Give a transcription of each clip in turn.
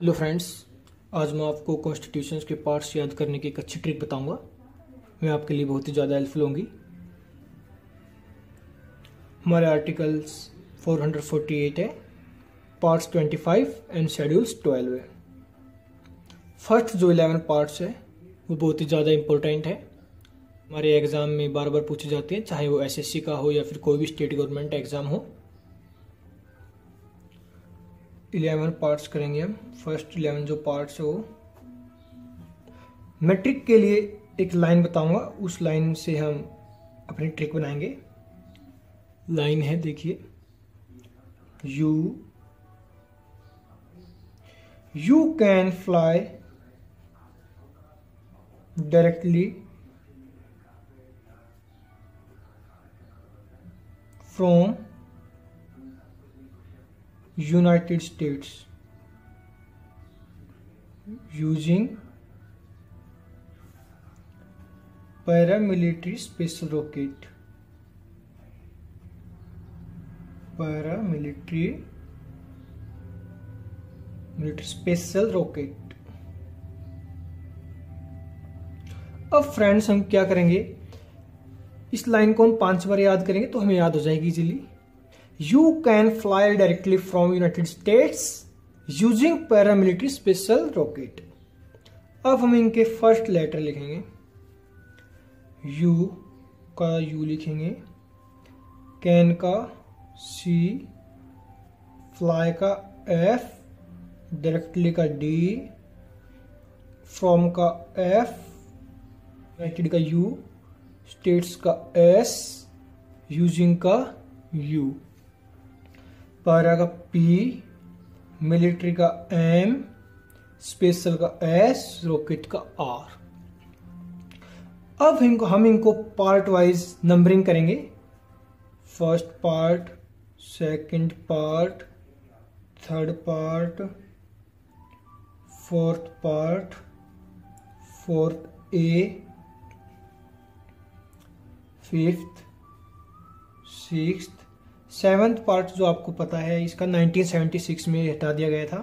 Hello friends, आज मैं आपको कॉन्स्टिट्यूशंस के पार्ट्स याद करने की एक अच्छी ट्रिक बताऊंगा। मैं आपके लिए बहुत ही ज़्यादा हेल्पफुल होंगी। हमारे आर्टिकल्स 448 है, पार्ट्स 25 एंड शेड्यूल्स 12 है। फर्स्ट जो 11 पार्ट्स है वो बहुत ही ज़्यादा इम्पोर्टेंट है। हमारे एग्ज़ाम में बार बार पूछे जाते हैं, चाहे वो एसएससी का हो या फिर कोई भी स्टेट गवर्नमेंट एग्ज़ाम हो। 11 पार्ट्स करेंगे हम। फर्स्ट 11 जो पार्ट्स है वो मैट्रिक के लिए एक लाइन बताऊंगा, उस लाइन से हम अपनी ट्रिक बनाएंगे। लाइन है, देखिए, you can fly directly from United States using paramilitary special rocket. Paramilitary special rocket. अब फ्रेंड्स हम क्या करेंगे, इस लाइन को हम 5 बार याद करेंगे तो हमें याद हो जाएगी easily. You can fly directly from United States using paramilitary special rocket. अब हम इनके फर्स्ट लेटर लिखेंगे। U का U लिखेंगे, कैन का C, फ्लाई का F, डायरेक्टली का D, फ्रॉम का F, यूनाइटेड का U, स्टेट्स का S, यूजिंग का U, पारा का P, मिलिट्री का M, स्पेशल का S, रॉकेट का R। अब हम इनको पार्ट वाइज नंबरिंग करेंगे। First part, second part, third part, fourth part, fourth A, fifth, sixth, seventh part जो आपको पता है इसका 1976 में हटा दिया गया था।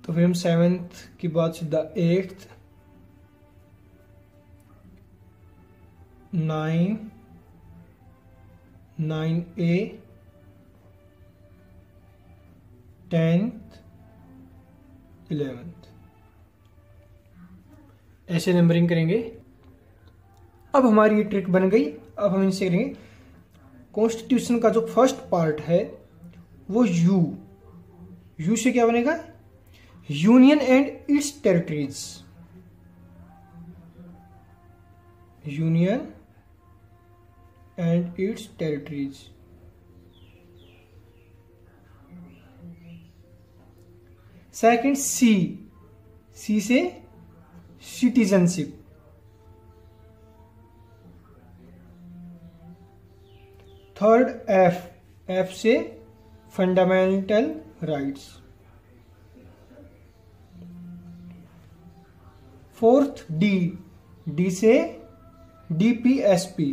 तो फिर हम सेवन्थ के बाद सीधा एट्थ, 9A, 10th, 11th, ऐसे नंबरिंग करेंगे। अब हमारी ये ट्रिक बन गई। अब हम इनसे करेंगे, कॉन्स्टिट्यूशन का जो फर्स्ट पार्ट है वो यू से क्या बनेगा, union and its territories. Union and its territories. Second C से सिटीजनशिप। थर्ड एफ से फंडामेंटल राइट्स। फोर्थ डी से DPSP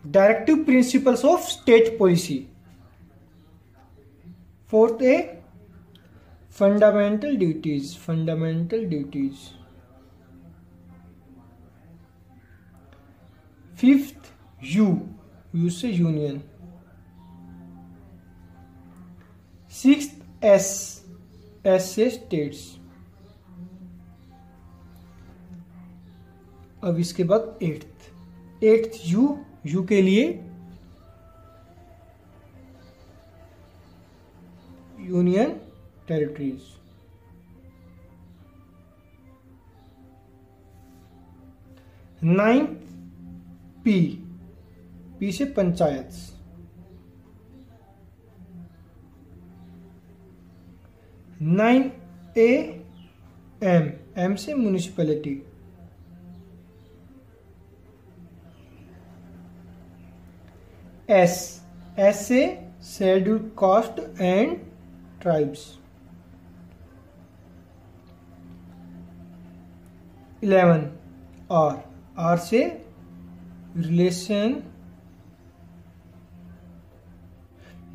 directive principles of state policy. Fourth A fundamental duties. Fifth U से union. Sixth S से states. अब इसके बाद eighth you के लिए यूनियन टेरिटरीज। नाइन्थ पी से पंचायत। 9A एम से म्युनिसिपैलिटी। एस से scheduled caste and tribes. 11 R से relation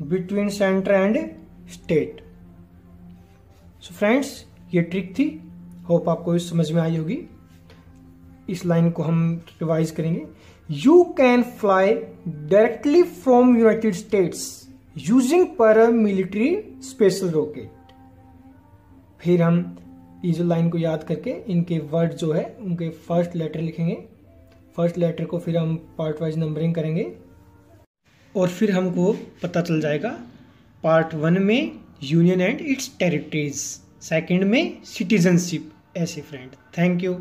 between center and state. So friends, ये ट्रिक थी, होप आपको समझ में आई होगी। इस लाइन को हम रिवाइज करेंगे। You can fly directly from United states using paramilitary special rocket. फिर हम इस लाइन को याद करके इनके वर्ड जो है उनके फर्स्ट लेटर लिखेंगे। फर्स्ट लेटर को फिर हम पार्ट वाइज नंबरिंग करेंगे और फिर हमको पता चल जाएगा पार्ट 1 में union and its territories, second में सिटीजनशिप। ऐसे फ्रेंड, थैंक यू।